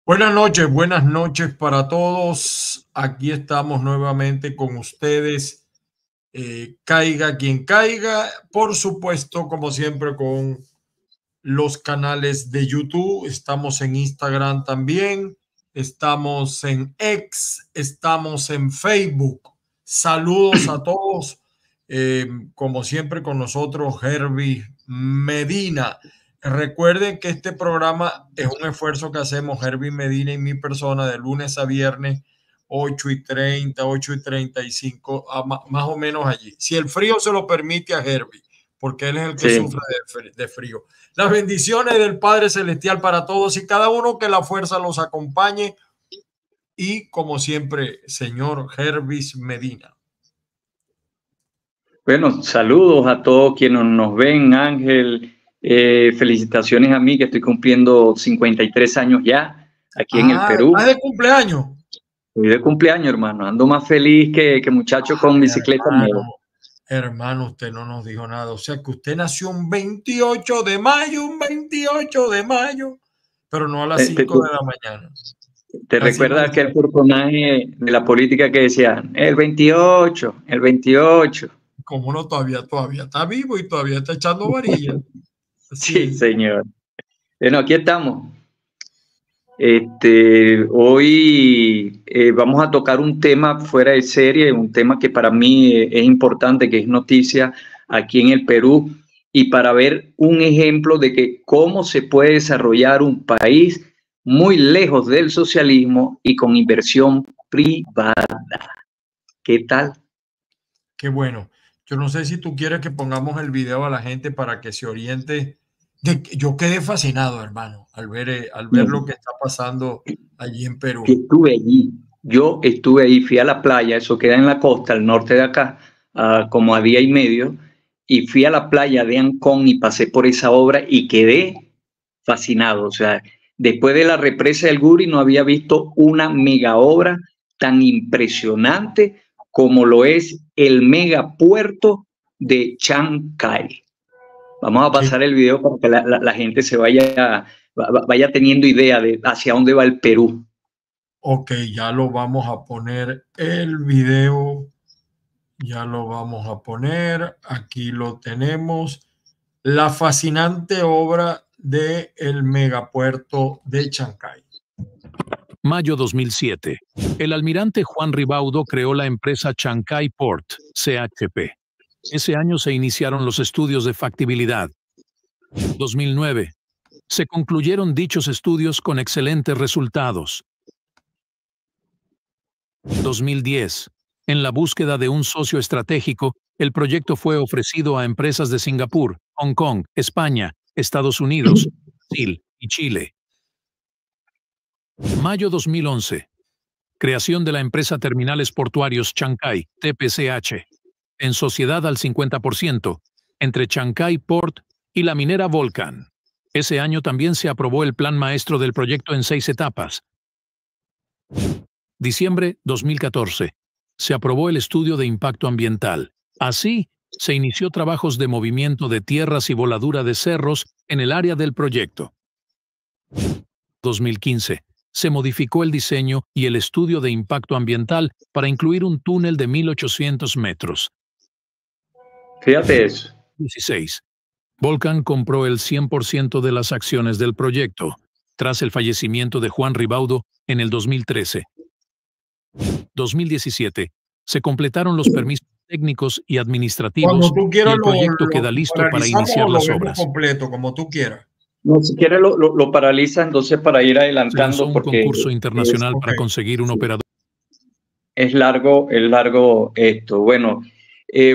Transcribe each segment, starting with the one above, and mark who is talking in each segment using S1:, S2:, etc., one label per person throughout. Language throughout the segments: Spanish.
S1: Buenas noches para todos. Aquí estamos nuevamente con ustedes. Caiga quien caiga, por supuesto, como siempre, con los canales de YouTube. Estamos en Instagram también. Estamos en X. Estamos en Facebook. Saludos a todos. Como siempre, con nosotros, Herbie Medina. Recuerden que este programa es un esfuerzo que hacemos Herbie Medina y mi persona de lunes a viernes, 8:30, 8:35, más o menos allí. Si el frío se lo permite a Herbie, porque él es el que sufre de frío. Las bendiciones del Padre Celestial para todos y cada uno, que la fuerza los acompañe. Y como siempre, señor Herbis Medina.
S2: Bueno, saludos a todos quienes nos ven, Ángel. Felicitaciones a mí, que estoy cumpliendo 53 años ya, aquí en el Perú.
S1: ¿Estás de cumpleaños?
S2: Estoy de cumpleaños, hermano. Ando más feliz que muchacho con bicicleta nueva.
S1: Hermano, usted no nos dijo nada. O sea que usted nació un 28 de mayo, pero no a las 5 de la mañana.
S2: ¿Te recuerdas aquel personaje de la política que decía, el 28?
S1: Como no, todavía está vivo y todavía está echando varillas.
S2: Sí, señor. Bueno, aquí estamos. Hoy vamos a tocar un tema fuera de serie, un tema que para mí es importante, que es noticia aquí en el Perú, y para ver un ejemplo de que cómo se puede desarrollar un país muy lejos del socialismo y con inversión privada. ¿Qué tal?
S1: Qué bueno. Yo no sé si tú quieres que pongamos el video a la gente para que se oriente. Yo quedé fascinado, hermano, al ver lo que está pasando allí en Perú.
S2: Yo estuve ahí, fui a la playa, eso queda en la costa, al norte de acá, como a día y medio, y fui a la playa de Ancón y pasé por esa obra y quedé fascinado. O sea, después de la represa del Guri no había visto una mega obra tan impresionante como lo es el megapuerto de Chancay. Vamos a pasar el video para que la gente se vaya teniendo idea de hacia dónde va el Perú.
S1: Ok, ya lo vamos a poner el video. Ya lo vamos a poner. Aquí lo tenemos. La fascinante obra de el megapuerto de Chancay.
S3: Mayo 2007. El almirante Juan Ribaudo creó la empresa Chancay Port, CHP. Ese año se iniciaron los estudios de factibilidad. 2009. Se concluyeron dichos estudios con excelentes resultados. 2010. En la búsqueda de un socio estratégico, el proyecto fue ofrecido a empresas de Singapur, Hong Kong, España, Estados Unidos, Brasil y Chile. Mayo 2011. Creación de la empresa Terminales Portuarios Chancay, TPCH, en sociedad al 50%, entre Chancay Port y la minera Volcan. Ese año también se aprobó el plan maestro del proyecto en 6 etapas. Diciembre 2014. Se aprobó el estudio de impacto ambiental. Así, se inició trabajos de movimiento de tierras y voladura de cerros en el área del proyecto. 2015. Se modificó el diseño y el estudio de impacto ambiental para incluir un túnel de 1.800 metros.
S2: Fíjate eso.
S3: 16. Volcan compró el 100% de las acciones del proyecto, tras el fallecimiento de Juan Ribaudo en el 2013. 2017. Se completaron los permisos técnicos y administrativos y el proyecto queda listo para iniciar las obras.
S1: Completo, como tú quieras.
S2: No, si quieres lo paraliza entonces para ir adelantando.
S3: Se lanzó un concurso internacional para conseguir un operador.
S2: Es largo esto. Bueno,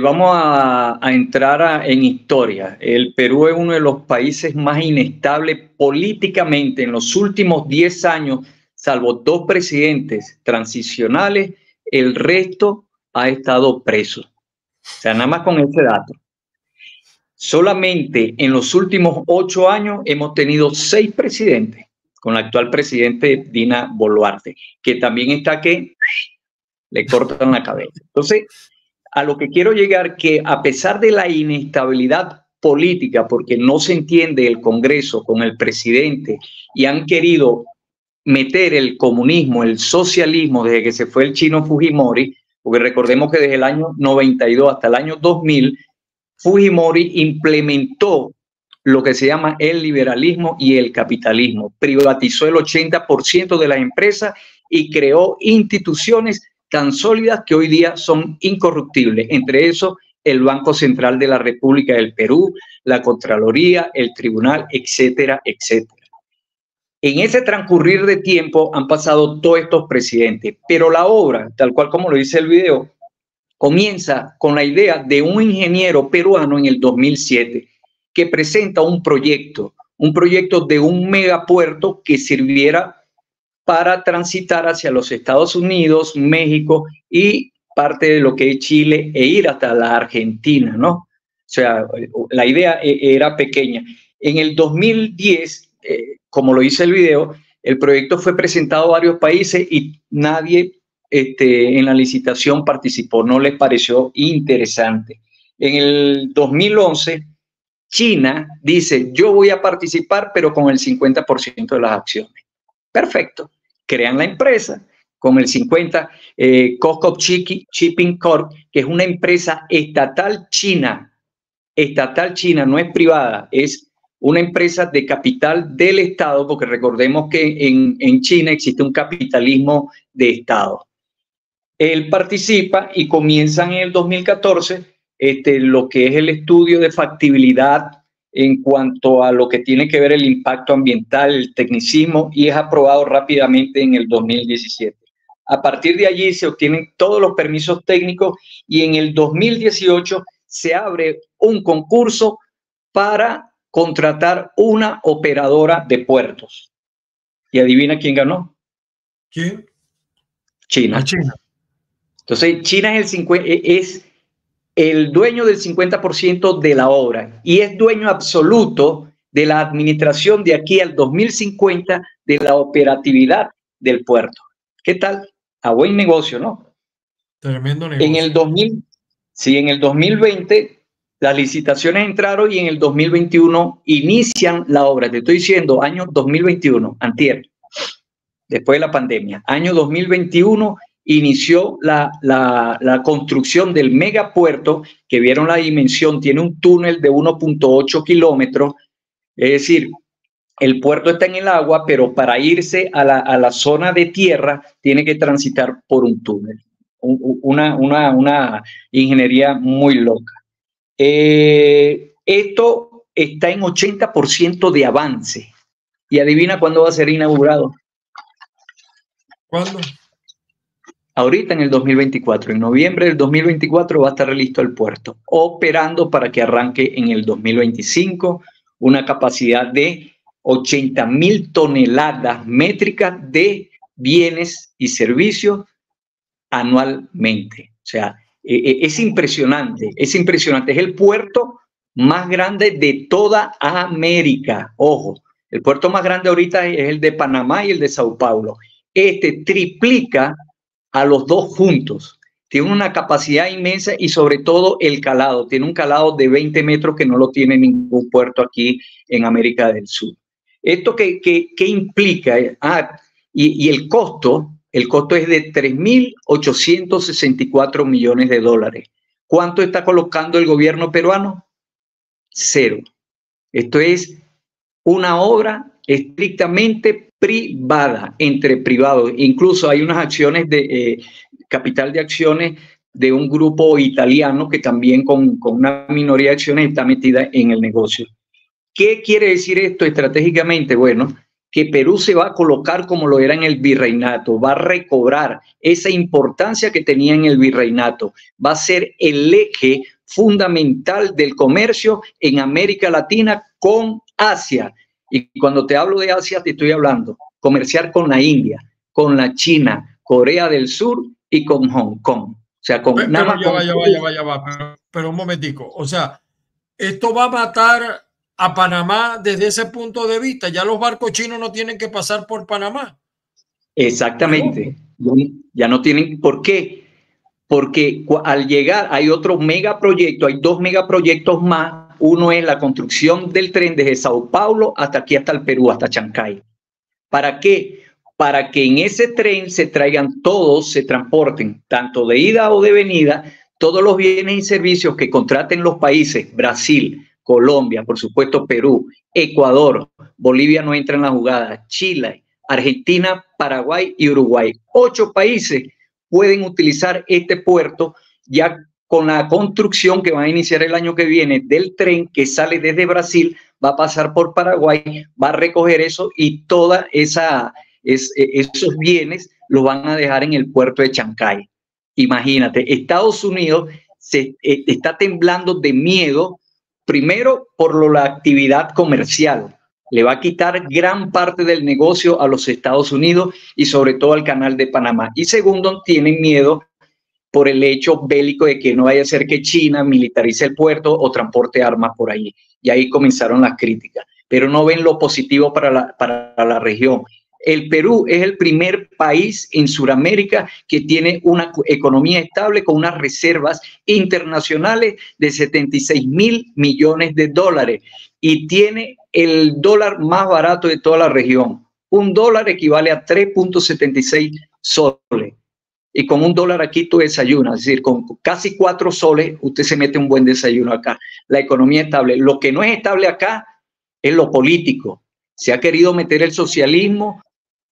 S2: vamos a entrar en historia. El Perú es uno de los países más inestables políticamente en los últimos 10 años, salvo 2 presidentes transicionales, el resto ha estado preso. O sea, nada más con ese dato. Solamente en los últimos 8 años hemos tenido 6 presidentes, con la actual presidente Dina Boluarte, que también está que le cortan la cabeza. Entonces, a lo que quiero llegar, que a pesar de la inestabilidad política, porque no se entiende el Congreso con el presidente y han querido meter el comunismo, el socialismo, desde que se fue el chino Fujimori, porque recordemos que desde el año 92 hasta el año 2000, Fujimori implementó lo que se llama el liberalismo y el capitalismo. Privatizó el 80% de las empresas y creó instituciones tan sólidas que hoy día son incorruptibles. Entre eso, el Banco Central de la República del Perú, la Contraloría, el Tribunal, etcétera, etcétera. En ese transcurrir de tiempo han pasado todos estos presidentes, pero la obra, tal cual como lo dice el video, comienza con la idea de un ingeniero peruano en el 2007 que presenta un proyecto de un megapuerto que sirviera para transitar hacia los Estados Unidos, México y parte de lo que es Chile e ir hasta la Argentina, ¿no? O sea, la idea era pequeña. En el 2010, como lo dice el video, el proyecto fue presentado a varios países y nadie en la licitación participó, no les pareció interesante. En el 2011, China dice, yo voy a participar, pero con el 50% de las acciones. Perfecto. Crean la empresa con el 50%, COSCO Shipping Corp, que es una empresa estatal china, no es privada, es una empresa de capital del Estado, porque recordemos que en China existe un capitalismo de Estado. Él participa y comienzan en el 2014 lo que es el estudio de factibilidad en cuanto a lo que tiene que ver el impacto ambiental, el tecnicismo, y es aprobado rápidamente en el 2017. A partir de allí se obtienen todos los permisos técnicos y en el 2018 se abre un concurso para contratar una operadora de puertos. ¿Y adivina quién ganó?
S1: ¿Quién?
S2: China.
S1: China.
S2: Entonces, China es el dueño del 50% de la obra y es dueño absoluto de la administración de aquí al 2050 de la operatividad del puerto. ¿Qué tal? A buen negocio, ¿no?
S1: Tremendo negocio.
S2: En el 2020 las licitaciones entraron y en el 2021 inician la obra. Te estoy diciendo, año 2021, antier, después de la pandemia. Año 2021 inició la construcción del megapuerto, que vieron la dimensión, tiene un túnel de 1.8 kilómetros, es decir, el puerto está en el agua, pero para irse a la zona de tierra tiene que transitar por un túnel. Una ingeniería muy loca. Esto está en 80% de avance. Y adivina cuándo va a ser inaugurado.
S1: ¿Cuándo?
S2: Ahorita en el 2024, en noviembre del 2024 va a estar listo el puerto, operando para que arranque en el 2025, una capacidad de 80.000 toneladas métricas de bienes y servicios anualmente. O sea, es impresionante, es impresionante. Es el puerto más grande de toda América. Ojo, el puerto más grande ahorita es el de Panamá y el de Sao Paulo. Este triplica a los dos juntos. Tiene una capacidad inmensa y sobre todo el calado. Tiene un calado de 20 metros que no lo tiene ningún puerto aquí en América del Sur. ¿Esto qué implica? Y el costo es de 3.864 millones de dólares. ¿Cuánto está colocando el gobierno peruano? Cero. Esto es una obra estrictamente privada, entre privados. Incluso hay unas acciones de capital de acciones de un grupo italiano que también con una minoría de acciones está metida en el negocio. ¿Qué quiere decir esto estratégicamente? Bueno, que Perú se va a colocar como lo era en el virreinato, va a recobrar esa importancia que tenía en el virreinato, va a ser el eje fundamental del comercio en América Latina con Asia. Y cuando te hablo de Asia, te estoy hablando comerciar con la India, con la China, Corea del Sur y con Hong Kong. O sea, con
S1: pero
S2: nada más.
S1: Ya va. Pero un momentico. O sea, esto va a matar a Panamá desde ese punto de vista. Ya los barcos chinos no tienen que pasar por Panamá.
S2: Exactamente. Ya no tienen. ¿Por qué? Porque al llegar hay otro megaproyecto, hay dos megaproyectos más. Uno es la construcción del tren desde Sao Paulo hasta aquí, hasta el Perú, hasta Chancay. ¿Para qué? para que en ese tren se traigan todos, se transporten, tanto de ida o de venida, todos los bienes y servicios que contraten los países, Brasil, Colombia, por supuesto Perú, Ecuador, Bolivia no entra en la jugada, Chile, Argentina, Paraguay y Uruguay. 8 países pueden utilizar este puerto ya con la construcción que va a iniciar el año que viene del tren que sale desde Brasil, va a pasar por Paraguay, va a recoger eso y toda esos bienes los van a dejar en el puerto de Chancay. Imagínate, Estados Unidos está temblando de miedo, primero por la actividad comercial. Le va a quitar gran parte del negocio a los Estados Unidos y sobre todo al Canal de Panamá. Y segundo, tienen miedo por el hecho bélico de que no vaya a ser que China militarice el puerto o transporte armas por ahí. Y ahí comenzaron las críticas. Pero no ven lo positivo para la región. El Perú es el primer país en Sudamérica que tiene una economía estable con unas reservas internacionales de 76.000 millones de dólares y tiene el dólar más barato de toda la región. Un dólar equivale a 3.76 soles. Y con un dólar aquí tú desayunas, es decir, con casi 4 soles usted se mete un buen desayuno acá. La economía es estable. Lo que no es estable acá es lo político. Se ha querido meter el socialismo.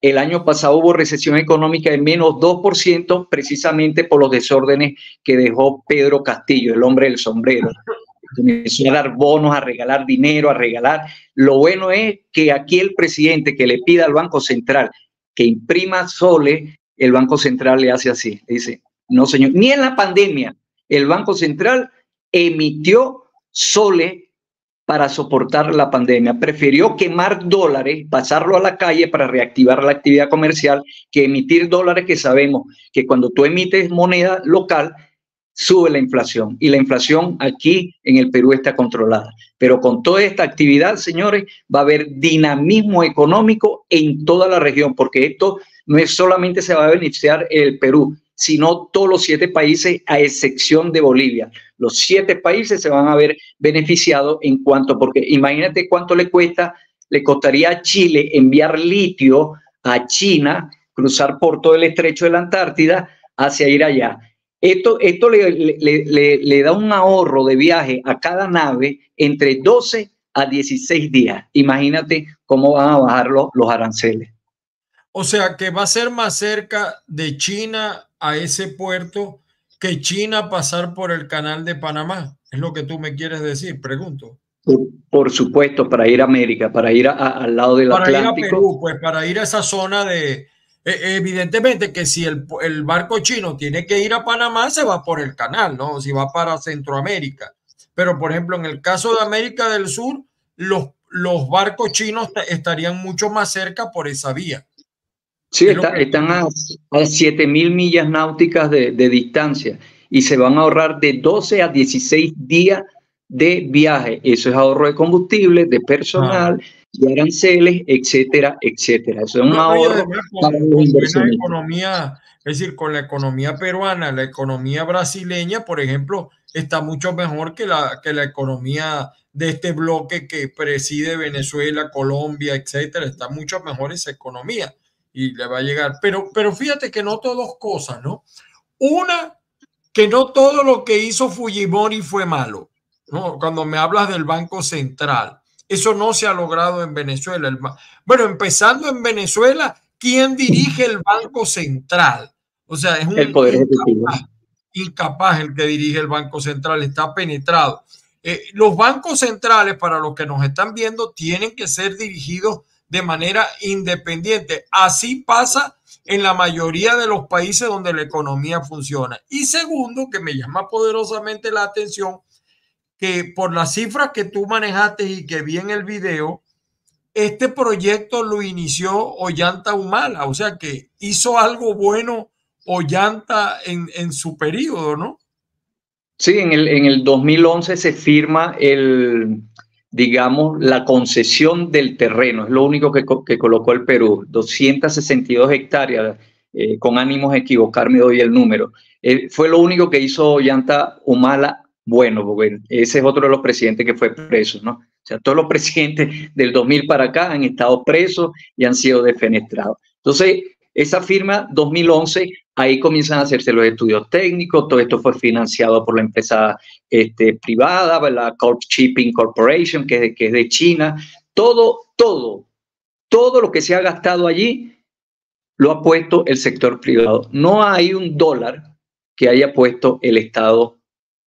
S2: El año pasado hubo recesión económica de menos 2%, precisamente por los desórdenes que dejó Pedro Castillo, el hombre del sombrero. Comenzó a dar bonos, a regalar dinero, a regalar. Lo bueno es que aquí el presidente que le pida al Banco Central que imprima soles, el Banco Central le hace así. Le dice, no señor, ni en la pandemia el Banco Central emitió soles para soportar la pandemia. Prefirió quemar dólares, pasarlo a la calle para reactivar la actividad comercial, que emitir dólares, que sabemos que cuando tú emites moneda local, sube la inflación. Y la inflación aquí en el Perú está controlada. Pero con toda esta actividad, señores, va a haber dinamismo económico en toda la región, porque esto no es solamente se va a beneficiar el Perú, sino todos los 7 países, a excepción de Bolivia. Los 7 países se van a ver beneficiados en cuanto, porque imagínate cuánto le costaría a Chile enviar litio a China, cruzar por todo el estrecho de la Antártida hacia ir allá. Esto le da un ahorro de viaje a cada nave entre 12 a 16 días. Imagínate cómo van a bajar los aranceles.
S1: O sea, que va a ser más cerca de China a ese puerto que China pasar por el canal de Panamá. Es lo que tú me quieres decir, pregunto.
S2: Por supuesto, para ir a América, para ir al lado del Atlántico.
S1: Para ir a Perú, pues para ir a esa zona de... evidentemente que si el barco chino tiene que ir a Panamá, se va por el canal, ¿no? Si va para Centroamérica. Pero, por ejemplo, en el caso de América del Sur, los barcos chinos estarían mucho más cerca por esa vía.
S2: Sí, están a 7.000 millas náuticas de distancia y se van a ahorrar de 12 a 16 días de viaje. Eso es ahorro de combustible, de personal, de aranceles, etcétera, etcétera. Eso es un ahorro para los inversionistas.
S1: Economía, es decir, con la economía peruana, la economía brasileña, por ejemplo, está mucho mejor que la economía de este bloque que preside Venezuela, Colombia, etcétera. Está mucho mejor esa economía. Y le va a llegar. Pero fíjate que no dos cosas, ¿no? Una, que no todo lo que hizo Fujimori fue malo, ¿no? Cuando me hablas del Banco Central, eso no se ha logrado en Venezuela. Bueno, empezando en Venezuela, ¿quién dirige el Banco Central? O sea, es
S2: el poder
S1: incapaz el que dirige el Banco Central, está penetrado. Los bancos centrales, para los que nos están viendo, tienen que ser dirigidos de manera independiente. Así pasa en la mayoría de los países donde la economía funciona. Y segundo, que me llama poderosamente la atención, que por las cifras que tú manejaste y que vi en el video, este proyecto lo inició Ollanta Humala, o sea que hizo algo bueno Ollanta en su periodo, ¿no?
S2: Sí, en el 2011 se firma digamos, la concesión del terreno, es lo único que colocó el Perú, 262 hectáreas, con ánimos de equivocarme doy el número. Fue lo único que hizo Ollanta Humala bueno, porque ese es otro de los presidentes que fue preso, ¿no? O sea, todos los presidentes del 2000 para acá han estado presos y han sido defenestrados. Entonces, esa firma 2011, ahí comienzan a hacerse los estudios técnicos, todo esto fue financiado por la empresa privada, la Corp Shipping Corporation, que es de China. Todo lo que se ha gastado allí lo ha puesto el sector privado. No hay un dólar que haya puesto el Estado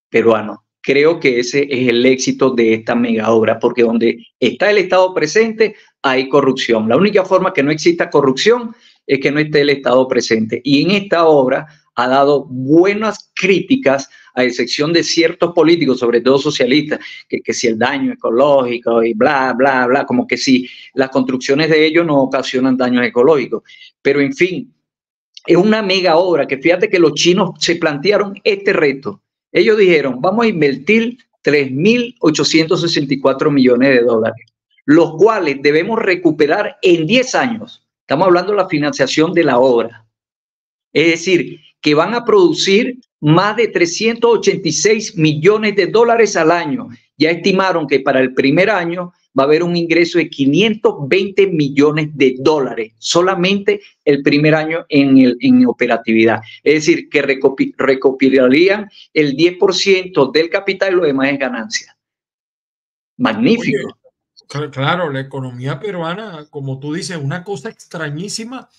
S2: peruano. Creo que ese es el éxito de esta mega obra, porque donde está el Estado presente, hay corrupción. La única forma que no exista corrupción es que no esté el Estado presente. Y en esta obra ha dado buenas críticas, a excepción de ciertos políticos, sobre todo socialistas, que si el daño ecológico y bla, bla, bla, como que si las construcciones de ellos no ocasionan daños ecológicos. Pero en fin, es una mega obra que fíjate que los chinos se plantearon este reto. Ellos dijeron, vamos a invertir 3.864 millones de dólares, los cuales debemos recuperar en 10 años. Estamos hablando de la financiación de la obra. Es decir, que van a producir más de 386 millones de dólares al año. Ya estimaron que para el primer año va a haber un ingreso de 520 millones de dólares, solamente el primer año en operatividad. Es decir, que recopilarían el 10% del capital y lo demás es ganancia. Magnífico.
S1: Oye, claro, la economía peruana, como tú dices, una cosa extrañísima.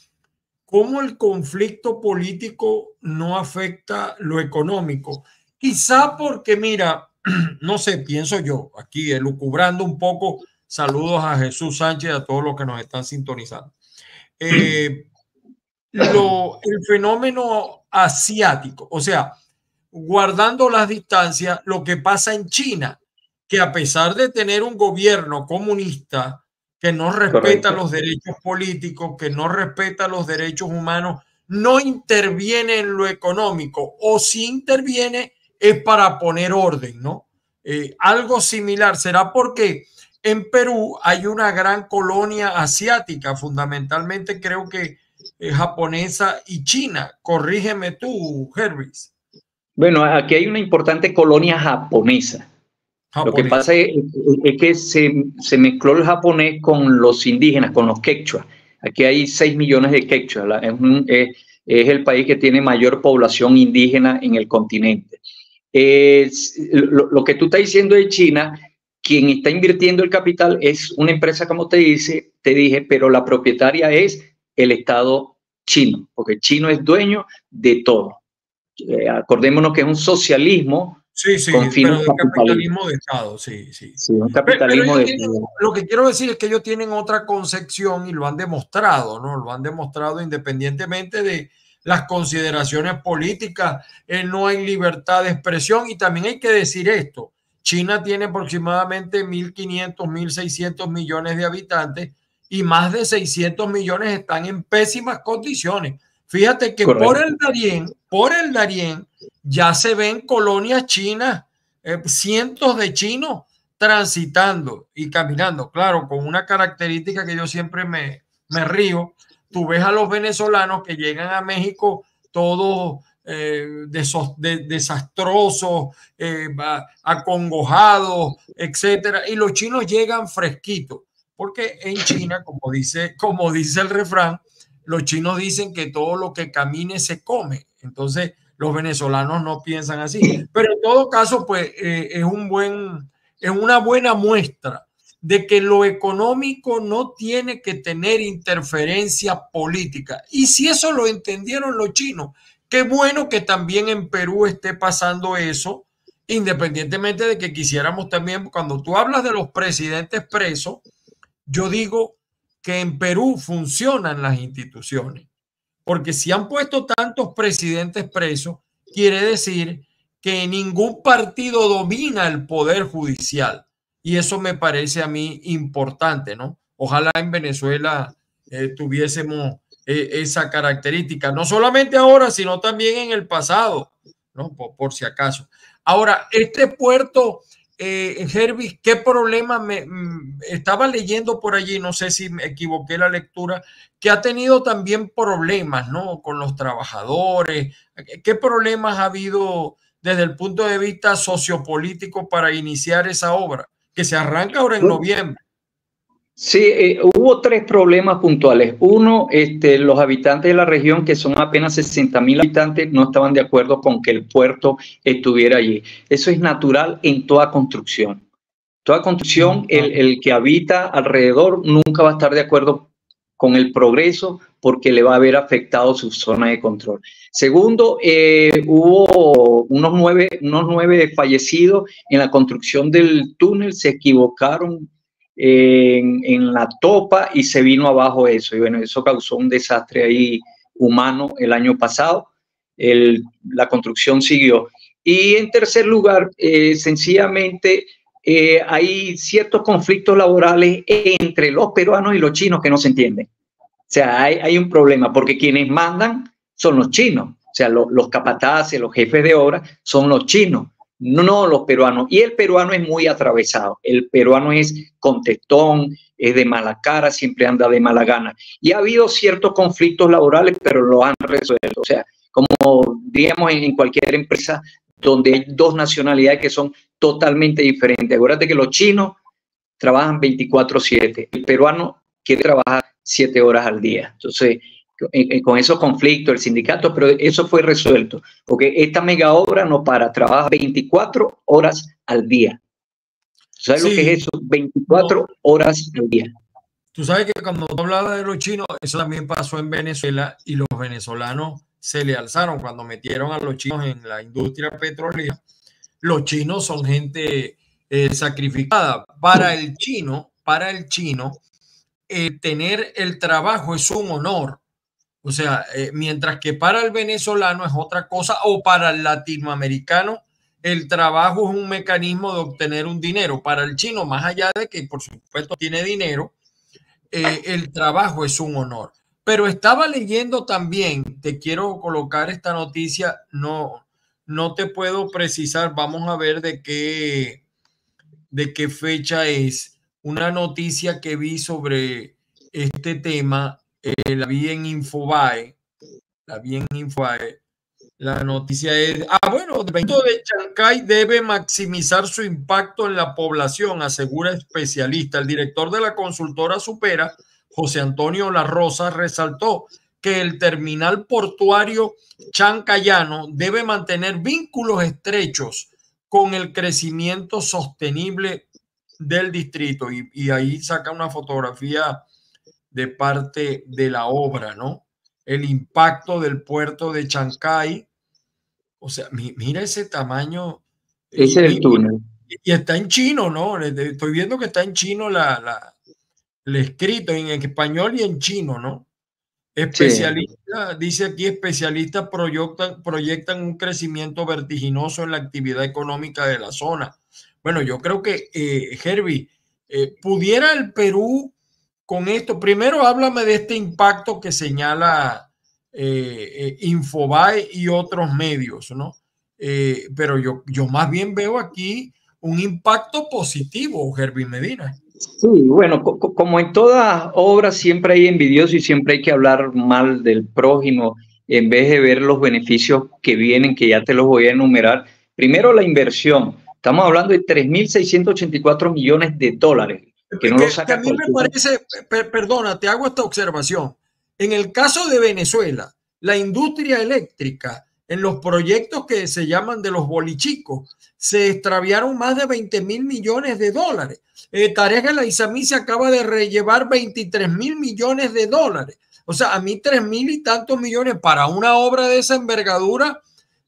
S1: ¿Cómo el conflicto político no afecta lo económico? Quizá porque, mira, no sé, pienso yo, aquí elucubrando un poco, saludos a Jesús Sánchez y a todos los que nos están sintonizando. El fenómeno asiático, o sea, guardando las distancias, lo que pasa en China, que a pesar de tener un gobierno comunista que no respeta los derechos políticos, que no respeta los derechos humanos, no interviene en lo económico, o si interviene es para poner orden, ¿no? Algo similar será porque en Perú hay una gran colonia asiática, fundamentalmente creo que japonesa y china. Corrígeme tú, Hervis.
S2: Bueno, aquí hay una importante colonia japonesa. Lo que pasa es que se mezcló el japonés con los indígenas, con los quechua. Aquí hay 6 millones de quechua. Es el país que tiene mayor población indígena en el continente. Lo que tú estás diciendo de China, quien está invirtiendo el capital es una empresa, como te dije, pero la propietaria es el Estado chino, porque el chino es dueño de todo. Acordémonos que es un socialismo.
S1: Sí, pero de capitalismo de Estado, sí.
S2: Sí, un capitalismo de
S1: Estado. Lo que quiero decir es que ellos tienen otra concepción y lo han demostrado, ¿no? Lo han demostrado independientemente de las consideraciones políticas. No hay libertad de expresión y también hay que decir esto. China tiene aproximadamente 1.500, 1.600 millones de habitantes y más de 600 millones están en pésimas condiciones. Fíjate que por el Darién, ya se ven colonias chinas, cientos de chinos transitando y caminando. Claro, con una característica que yo siempre me río. Tú ves a los venezolanos que llegan a México todos desastrosos, acongojados, etcétera. Y los chinos llegan fresquitos. Porque en China, como dice el refrán, los chinos dicen que todo lo que camine se come. Entonces, los venezolanos no piensan así. Pero en todo caso, pues es una buena muestra de que lo económico no tiene que tener interferencia política. Y si eso lo entendieron los chinos, qué bueno que también en Perú esté pasando eso, independientemente de que quisiéramos también, cuando tú hablas de los presidentes presos, yo digo que en Perú funcionan las instituciones. Porque si han puesto tantos presidentes presos, quiere decir que ningún partido domina el poder judicial. Y eso me parece a mí importante, ¿no? Ojalá en Venezuela tuviésemos esa característica, no solamente ahora, sino también en el pasado, ¿no? Por si acaso. Ahora, este puerto, Hervis, ¿qué problema estaba leyendo por allí? No sé si me equivoqué la lectura, que ha tenido también problemas, ¿no? Con los trabajadores. ¿Qué problemas ha habido desde el punto de vista sociopolítico para iniciar esa obra, que se arranca ahora en noviembre?
S2: Sí, hubo tres problemas puntuales. Uno, los habitantes de la región, que son apenas 60.000 habitantes, no estaban de acuerdo con que el puerto estuviera allí. Eso es natural en toda construcción. Toda construcción, el que habita alrededor nunca va a estar de acuerdo con el progreso porque le va a haber afectado su zona de control. Segundo, hubo unos nueve fallecidos en la construcción del túnel, se equivocaron en la topa y se vino abajo eso. Y bueno, eso causó un desastre ahí humano el año pasado. La construcción siguió. Y en tercer lugar, sencillamente hay ciertos conflictos laborales entre los peruanos y los chinos que no se entienden. O sea, hay un problema porque quienes mandan son los chinos. O sea, los capataces, los jefes de obra son los chinos, no los peruanos. Y el peruano es muy atravesado. El peruano es contestón, es de mala cara, siempre anda de mala gana. Y ha habido ciertos conflictos laborales, pero lo han resuelto. O sea, como digamos en cualquier empresa donde hay dos nacionalidades que son totalmente diferentes. Acuérdate que los chinos trabajan 24/7. El peruano quiere trabajar 7 horas al día. Entonces, con esos conflictos, el sindicato, pero eso fue resuelto, porque esta mega obra no para, trabaja 24 horas al día. ¿Sabes lo que es eso? 24 horas al día.
S1: Tú sabes que cuando tú hablabas de los chinos, eso también pasó en Venezuela y los venezolanos se le alzaron cuando metieron a los chinos en la industria petrolera. Los chinos son gente sacrificada. Para el chino, tener el trabajo es un honor. O sea, mientras que para el venezolano es otra cosa, o para el latinoamericano, el trabajo es un mecanismo de obtener un dinero. Para el chino, más allá de que por supuesto tiene dinero, el trabajo es un honor. Pero estaba leyendo también, te quiero colocar esta noticia, no te puedo precisar, vamos a ver de qué fecha es. Una noticia que vi sobre este tema, la vi en Infobae. La noticia es, bueno, el evento de Chancay debe maximizar su impacto en la población, asegura especialista. El director de la consultora Supera, José Antonio La Rosa, resaltó que el terminal portuario chancayano debe mantener vínculos estrechos con el crecimiento sostenible del distrito. Y ahí saca una fotografía de parte de la obra, ¿no? El impacto del puerto de Chancay. O sea, mira ese tamaño.
S2: Ese es el túnel.
S1: Y está en chino, ¿no? Estoy viendo que está en chino el escrito, en español y en chino, ¿no? Especialistas, sí. Dice aquí, especialistas proyectan un crecimiento vertiginoso en la actividad económica de la zona. Bueno, yo creo que, Herbie, pudiera el Perú con esto, primero háblame de este impacto que señala Infobae y otros medios, ¿no? Pero yo más bien veo aquí un impacto positivo, Herbie Medina.
S2: Sí, bueno, como en todas obras siempre hay envidiosos y siempre hay que hablar mal del prójimo en vez de ver los beneficios que vienen, que ya te los voy a enumerar. Primero, la inversión. Estamos hablando de 3.684 millones de dólares. Que no lo saca
S1: a mí me parece, perdona, te hago esta observación. En el caso de Venezuela, la industria eléctrica, en los proyectos que se llaman de los bolichicos, se extraviaron más de 20.000 millones de dólares. Tarek El Aissami se acaba de rellevar 23.000 millones de dólares. O sea, a mí 3.000 y tantos millones para una obra de esa envergadura,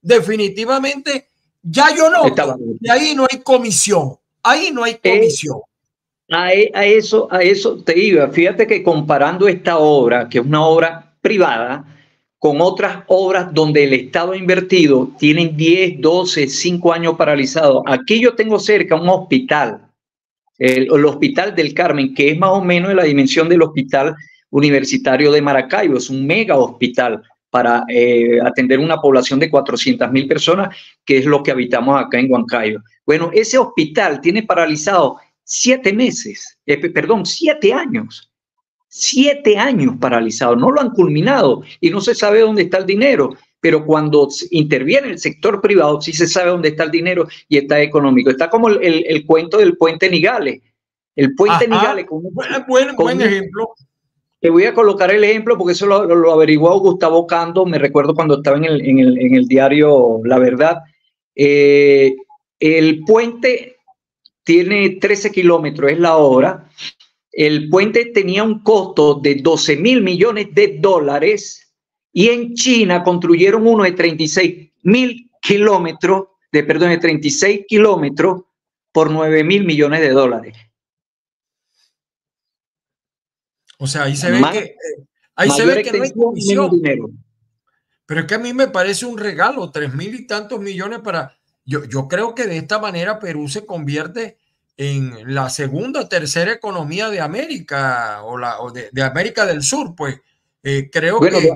S1: definitivamente, ya yo noto, y ahí no hay comisión. Ahí no hay comisión.
S2: A eso te iba. Fíjate que comparando esta obra, que es una obra privada, con otras obras donde el Estado ha invertido, tienen 10, 12, 5 años paralizados. Aquí yo tengo cerca un hospital, el Hospital del Carmen, que es más o menos de la dimensión del Hospital Universitario de Maracaibo. Es un mega hospital para atender una población de 400.000 personas, que es lo que habitamos acá en Huancayo. Bueno, ese hospital tiene paralizado 7 meses, 7 años. 7 años paralizado, no lo han culminado y no se sabe dónde está el dinero, pero cuando interviene el sector privado sí se sabe dónde está el dinero y está económico. Está como el cuento del puente Nigales. El puente
S1: Ajá.
S2: Nigales.
S1: Buen ejemplo.
S2: Te voy a colocar el ejemplo porque eso lo averiguó Gustavo Cando, me recuerdo cuando estaba en el diario La Verdad. El puente tiene 13 kilómetros, es la obra. El puente tenía un costo de 12.000 millones de dólares y en China construyeron uno de 36.000 kilómetros, de 36 kilómetros por 9.000 millones de dólares.
S1: O sea, ahí se ve que no hay comisión.
S2: Dinero.
S1: Pero es que a mí me parece un regalo, 3.000 y tantos millones para... Yo creo que de esta manera Perú se convierte en la segunda o tercera economía de América o de América del Sur, pues. Creo
S2: bueno,
S1: que...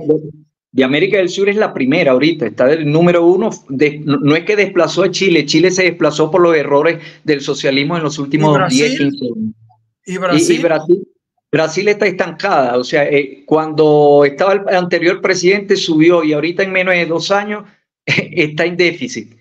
S2: De América del Sur es la primera ahorita, está del número uno. No es que desplazó a Chile, Chile se desplazó por los errores del socialismo en los últimos 10, 15 años.
S1: ¿Y Brasil?
S2: Brasil está estancada, o sea, cuando estaba el anterior presidente subió y ahorita en menos de 2 años está en déficit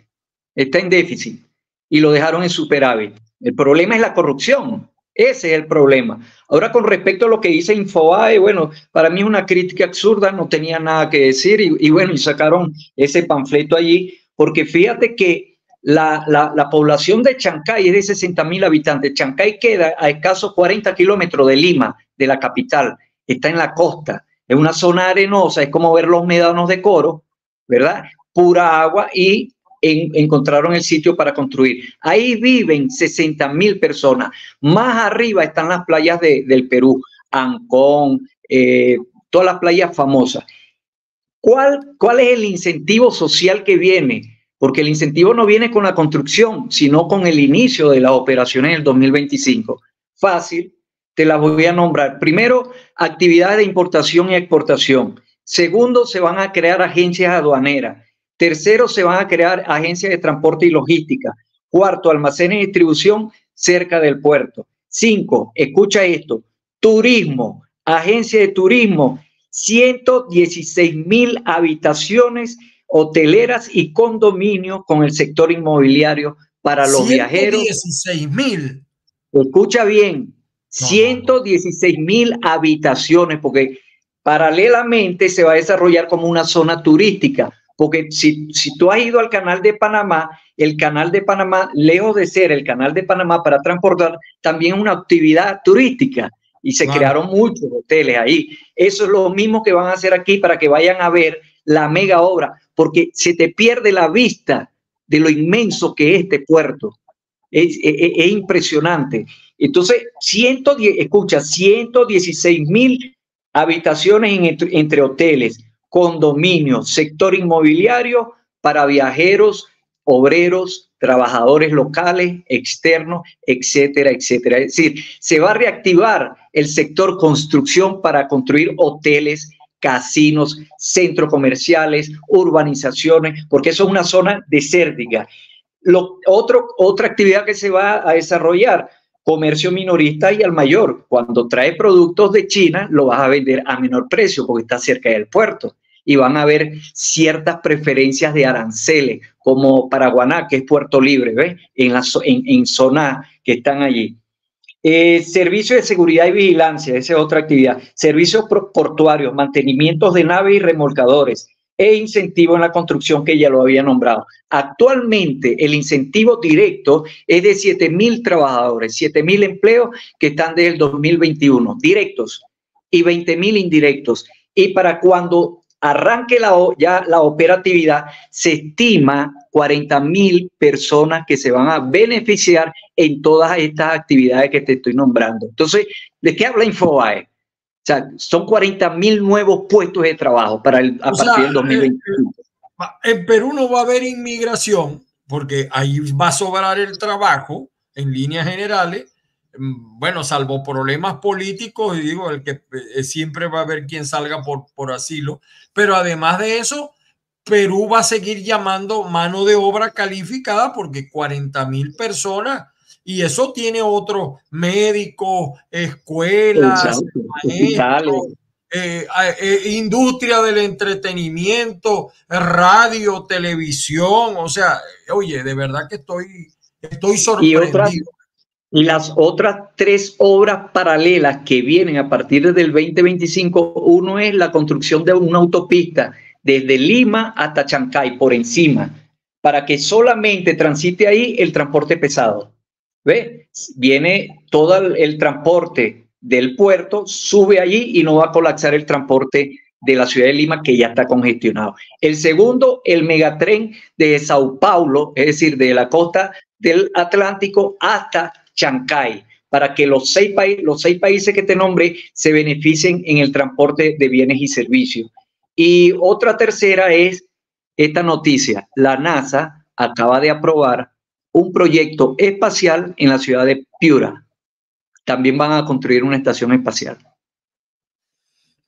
S2: y lo dejaron en superávit. El problema es la corrupción, ese es el problema. Ahora con respecto a lo que dice Infobae, bueno, para mí es una crítica absurda, no tenía nada que decir y bueno, y sacaron ese panfleto allí, porque fíjate que la población de Chancay es de 60.000 habitantes. Chancay queda a escasos 40 kilómetros de Lima, de la capital. Está en la costa, es una zona arenosa, es como ver los médanos de Coro, ¿verdad? Pura agua y encontraron el sitio para construir. Ahí viven 60.000 personas. Más arriba están las playas del Perú, Ancón, todas las playas famosas. ¿Cuál es el incentivo social que viene? Porque el incentivo no viene con la construcción, sino con el inicio de las operaciones en el 2025. Fácil, te las voy a nombrar. Primero, actividades de importación y exportación. Segundo, se van a crear agencias aduaneras. Tercero, se van a crear agencias de transporte y logística. Cuarto, almacenes y distribución cerca del puerto. 5, escucha esto, turismo, agencia de turismo, 116.000 habitaciones hoteleras y condominios con el sector inmobiliario para los viajeros.
S1: 116.000.
S2: Escucha bien, 116.000 habitaciones, porque paralelamente se va a desarrollar como una zona turística, porque si tú has ido al canal de Panamá, el canal de Panamá, lejos de ser el canal de Panamá para transportar, también es una actividad turística y se crearon muchos hoteles ahí. Eso es lo mismo que van a hacer aquí para que vayan a ver la mega obra, porque se te pierde la vista de lo inmenso que es este puerto. Es impresionante. Entonces, 116.000 habitaciones entre hoteles, condominios, sector inmobiliario para viajeros, obreros, trabajadores locales, externos, etcétera, etcétera. Es decir, se va a reactivar el sector construcción para construir hoteles, casinos, centros comerciales, urbanizaciones, porque eso es una zona desértica. Otra actividad que se va a desarrollar, comercio minorista y al mayor. Cuando trae productos de China, lo vas a vender a menor precio porque está cerca del puerto. Y van a haber ciertas preferencias de aranceles, como Paraguaná, que es Puerto Libre, ¿ves? En zona que están allí. Servicio de seguridad y vigilancia, esa es otra actividad. Servicios portuarios, mantenimientos de naves y remolcadores e incentivo en la construcción que ya lo había nombrado. Actualmente el incentivo directo es de 7.000 trabajadores, 7.000 empleos que están desde el 2021, directos, y 20.000 indirectos. Y para cuando arranque ya la operatividad, se estima 40.000 personas que se van a beneficiar en todas estas actividades que te estoy nombrando. Entonces, ¿de qué habla Infobae? O sea, son 40.000 nuevos puestos de trabajo a partir del 2025.
S1: En Perú no va a haber inmigración porque ahí va a sobrar el trabajo en líneas generales. Bueno, salvo problemas políticos, y digo, el que siempre va a haber quien salga por asilo, pero además de eso, Perú va a seguir llamando mano de obra calificada porque 40.000 personas, y eso tiene otros médicos, escuelas, maestros, industria del entretenimiento, radio, televisión, o sea, oye, de verdad que estoy sorprendido.
S2: Y las otras 3 obras paralelas que vienen a partir del 2025, uno es la construcción de una autopista desde Lima hasta Chancay por encima, para que solamente transite ahí el transporte pesado. ¿Ve? Viene todo el transporte del puerto, sube allí y no va a colapsar el transporte de la ciudad de Lima, que ya está congestionado. El segundo, el megatren de Sao Paulo, es decir, de la costa del Atlántico hasta Chancay, para que los seis países que te nombré se beneficien en el transporte de bienes y servicios. Y otra tercera es esta noticia. La NASA acaba de aprobar un proyecto espacial en la ciudad de Piura. También van a construir una estación espacial.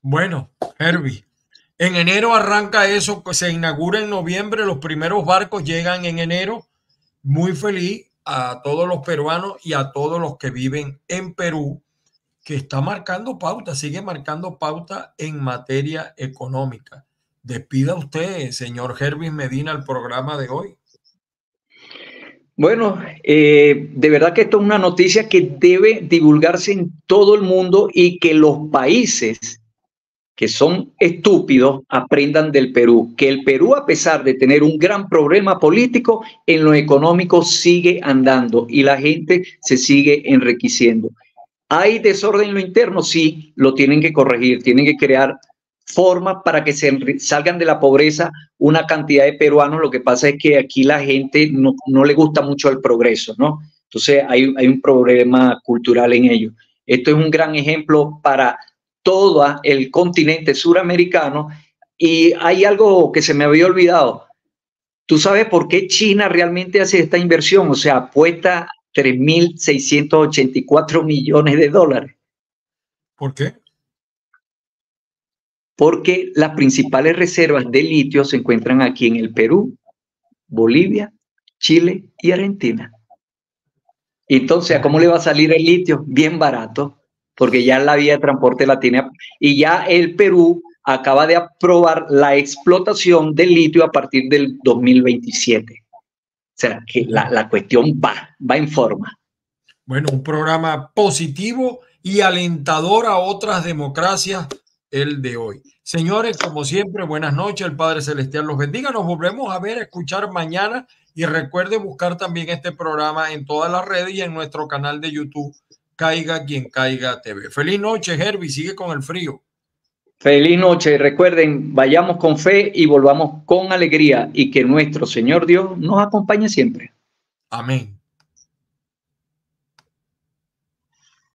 S1: Bueno, Herbie, en enero arranca eso, se inaugura en noviembre, los primeros barcos llegan en enero. Muy feliz a todos los peruanos y a todos los que viven en Perú, que está marcando pauta, sigue marcando pauta en materia económica. Despida usted, señor Herbie Medina, el programa de hoy.
S2: Bueno, de verdad que esto es una noticia que debe divulgarse en todo el mundo y que los países que son estúpidos aprendan del Perú. Que el Perú, a pesar de tener un gran problema político, en lo económico sigue andando y la gente se sigue enriqueciendo. ¿Hay desorden en lo interno? Sí, lo tienen que corregir, tienen que crear formas para que salgan de la pobreza una cantidad de peruanos. Lo que pasa es que aquí la gente no le gusta mucho el progreso, ¿no? Entonces hay un problema cultural en ello. Esto es un gran ejemplo para todo el continente suramericano. Y hay algo que se me había olvidado. ¿Tú sabes por qué China realmente hace esta inversión? O sea, apuesta 3.684 millones de dólares.
S1: ¿Por qué?
S2: Porque las principales reservas de litio se encuentran aquí en el Perú, Bolivia, Chile y Argentina. Entonces, ¿a cómo le va a salir el litio? Bien barato, porque ya la vía de transporte la tiene. Y ya el Perú acaba de aprobar la explotación del litio a partir del 2027. O sea, que la cuestión va en forma.
S1: Bueno, un programa positivo y alentador a otras democracias, el de hoy. Señores, como siempre, buenas noches. El Padre Celestial los bendiga. Nos volvemos a ver, a escuchar mañana. Y recuerde buscar también este programa en todas las redes y en nuestro canal de YouTube, Caiga Quien Caiga TV. Feliz noche, Herbie. Sigue con el frío.
S2: Feliz noche. Recuerden, vayamos con fe y volvamos con alegría, y que nuestro Señor Dios nos acompañe siempre.
S1: Amén.